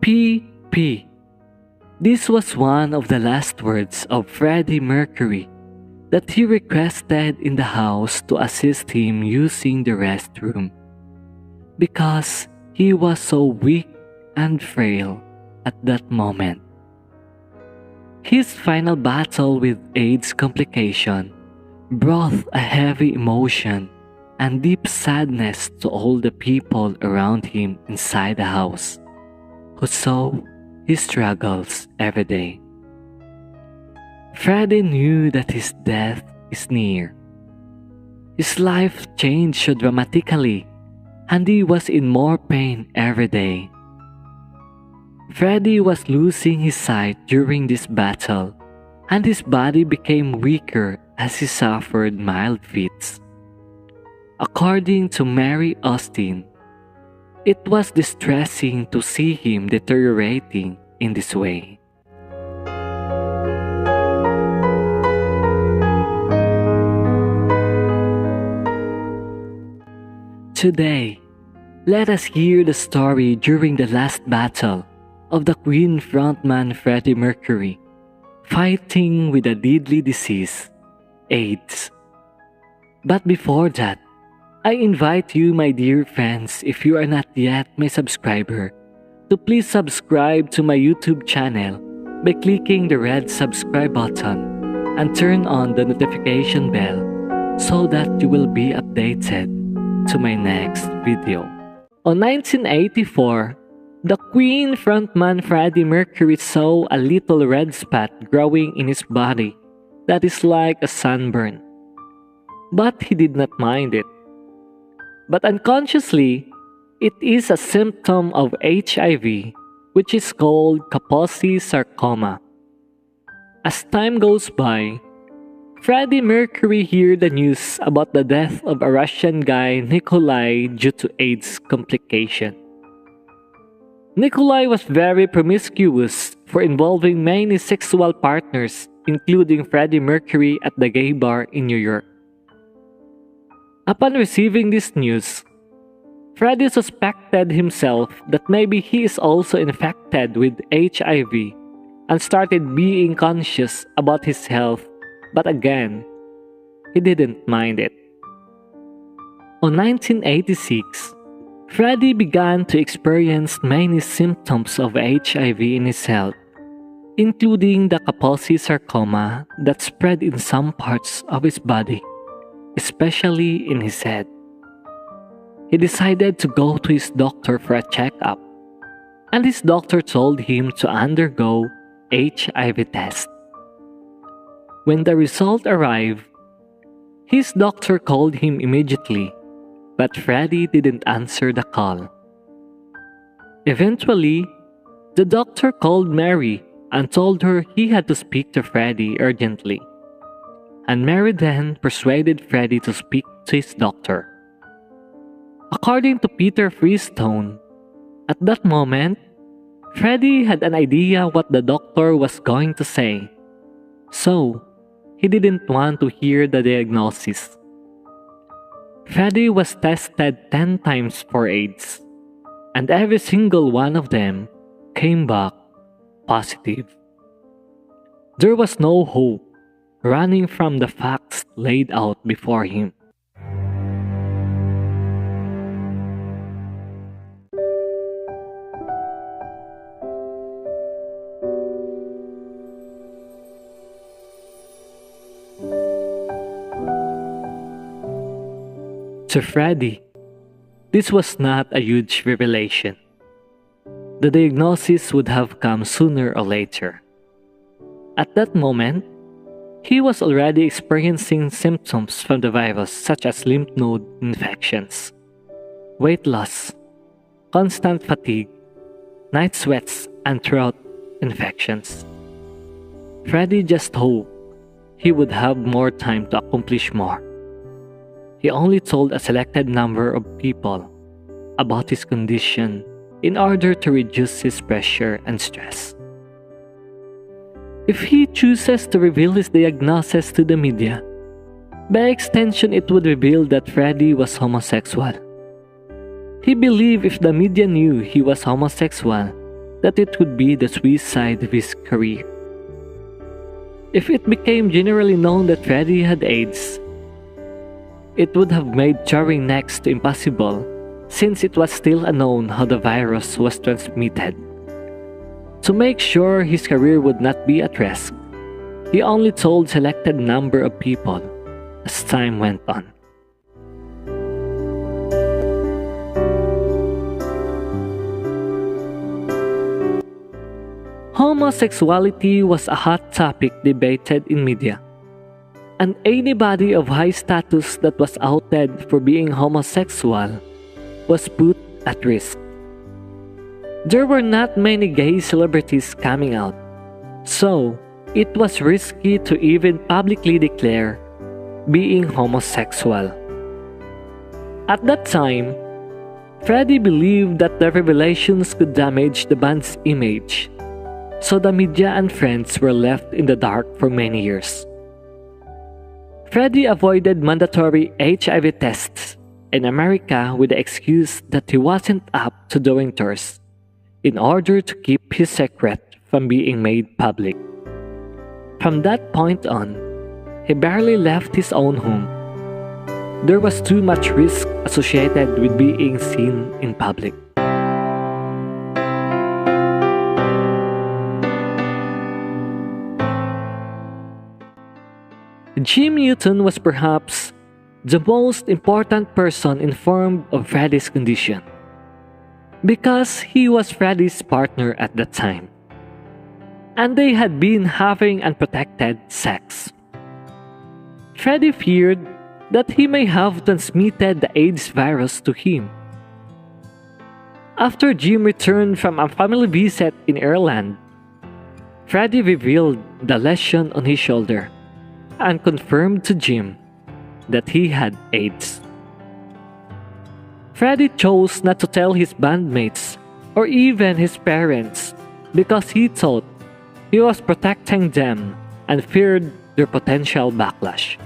PP. This was one of the last words of Freddie Mercury that he requested in the house to assist him using the restroom because he was so weak and frail at that moment. His final battle with AIDS complication brought a heavy emotion and deep sadness to all the people around him inside the house, who saw his struggles every day. Freddie knew that his death is near. His life changed so dramatically, and he was in more pain every day. Freddie was losing his sight during this battle, and his body became weaker as he suffered mild fits. According to Mary Austin, it was distressing to see him deteriorating in this way. Today, let us hear the story during the last battle of the Queen frontman Freddie Mercury, fighting with a deadly disease, AIDS. But before that, I invite you, my dear friends, if you are not yet my subscriber, to please subscribe to my YouTube channel by clicking the red subscribe button and turn on the notification bell so that you will be updated to my next video. On 1984, the Queen frontman Freddie Mercury saw a little red spot growing in his body that is like a sunburn. But he did not mind it. But unconsciously, it is a symptom of HIV, which is called Kaposi sarcoma. As time goes by, Freddie Mercury heard the news about the death of a Russian guy, Nikolai, due to AIDS complication. Nikolai was very promiscuous for involving many sexual partners, including Freddie Mercury at the gay bar in New York. Upon receiving this news, Freddie suspected himself that maybe he is also infected with HIV and started being conscious about his health, but again, he didn't mind it. On 1986, Freddie began to experience many symptoms of HIV in his health, including the Kaposi sarcoma that spread in some parts of his body, especially in his head. He decided to go to his doctor for a checkup, and his doctor told him to undergo HIV test. When the result arrived, his doctor called him immediately, but Freddie didn't answer the call. Eventually, the doctor called Mary and told her he had to speak to Freddie urgently. And Mary then persuaded Freddie to speak to his doctor. According to Peter Freestone, at that moment, Freddie had an idea what the doctor was going to say, so he didn't want to hear the diagnosis. Freddie was tested 10 times for AIDS, and every single one of them came back positive. There was no hope running from the facts laid out before him. To Freddie, this was not a huge revelation. The diagnosis would have come sooner or later. At that moment, he was already experiencing symptoms from the virus such as lymph node infections, weight loss, constant fatigue, night sweats, and throat infections. Freddie just hoped he would have more time to accomplish more. He only told a selected number of people about his condition in order to reduce his pressure and stress. If he chooses to reveal his diagnosis to the media, by extension it would reveal that Freddie was homosexual. He believed if the media knew he was homosexual, that it would be the suicide of his career. If it became generally known that Freddie had AIDS, it would have made curing next to impossible, since it was still unknown how the virus was transmitted. To make sure his career would not be at risk, he only told selected number of people as time went on. Homosexuality was a hot topic debated in media, and anybody of high status that was outed for being homosexual was put at risk. There were not many gay celebrities coming out, so it was risky to even publicly declare being homosexual. At that time, Freddie believed that the revelations could damage the band's image, so the media and friends were left in the dark for many years. Freddie avoided mandatory HIV tests in America with the excuse that he wasn't up to doing tours, in order to keep his secret from being made public. From that point on, he barely left his own home. There was too much risk associated with being seen in public. Jim Newton was perhaps the most important person informed of Freddie's condition, because he was Freddie's partner at the time, and they had been having unprotected sex. Freddie feared that he may have transmitted the AIDS virus to him. After Jim returned from a family visit in Ireland, Freddie revealed the lesion on his shoulder and confirmed to Jim that he had AIDS. Freddie chose not to tell his bandmates or even his parents because he thought he was protecting them and feared their potential backlash.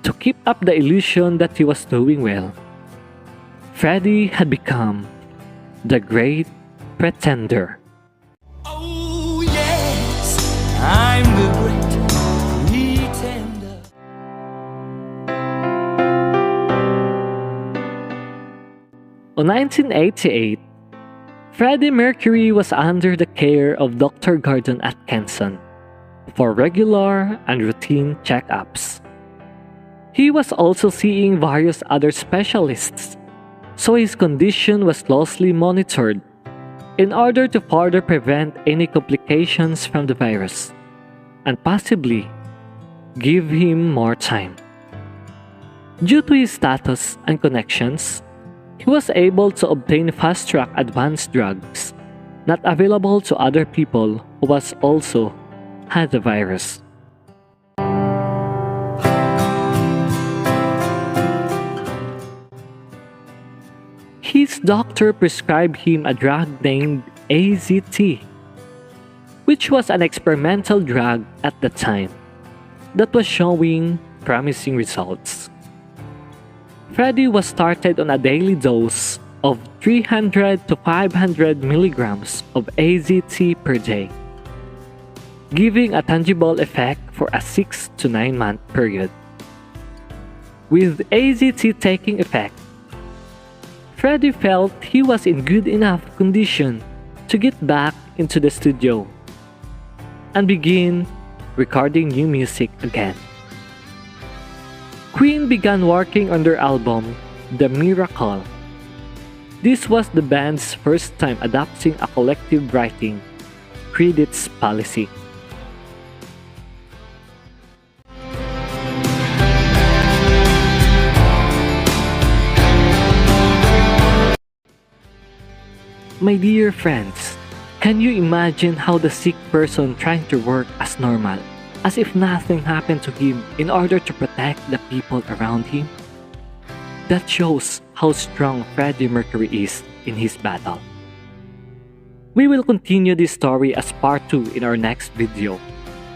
To keep up the illusion that he was doing well, Freddie had become the great pretender. Oh yes, I'm the great pretender. In 1988, Freddie Mercury was under the care of Dr. Garden Atkinson for regular and routine checkups. He was also seeing various other specialists, so his condition was closely monitored in order to further prevent any complications from the virus and possibly give him more time. Due to his status and connections, he was able to obtain fast-track advanced drugs not available to other people who was also had the virus. His doctor prescribed him a drug named AZT, which was an experimental drug at the time that was showing promising results. Freddie was started on a daily dose of 300 to 500 milligrams of AZT per day, giving a tangible effect for a 6 to 9 month period. With AZT taking effect, Freddie felt he was in good enough condition to get back into the studio and begin recording new music again. Queen began working on their album, The Miracle. This was the band's first time adopting a collective writing credits policy. My dear friends, can you imagine how the sick person trying to work as normal, as if nothing happened to him in order to protect the people around him? That shows how strong Freddie Mercury is in his battle. We will continue this story as part 2 in our next video,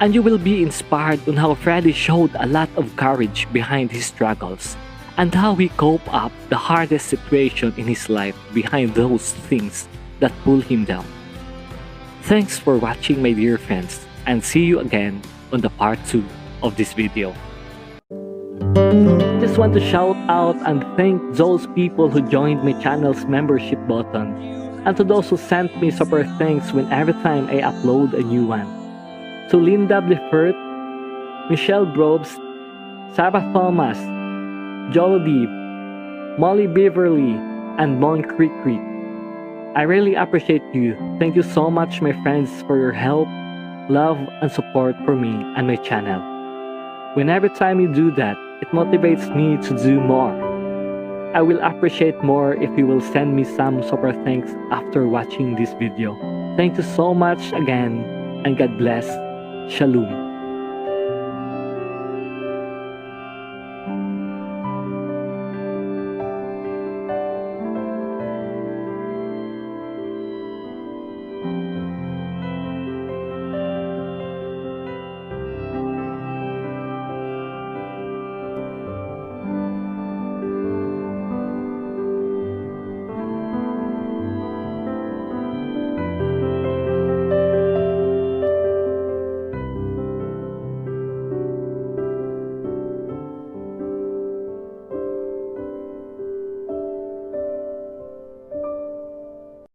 and you will be inspired on how Freddie showed a lot of courage behind his struggles, and how he coped up the hardest situation in his life behind those things that pull him down. Thanks for watching, my dear friends, and see you again on the part 2 of this video. Just want to shout out and thank those people who joined my channel's membership button, and to those who sent me super thanks every time I upload a new one. To Linda Blifert, Michelle Brobst, Sarah Thomas, Jolodib, Molly Beverly, and Mon Creek Creek. I really appreciate you. Thank you so much, my friends, for your help, love, and support for me and my channel. Every time you do that, it motivates me to do more. I will appreciate more if you will send me some super thanks after watching this video. Thank you so much again, and God bless. Shalom.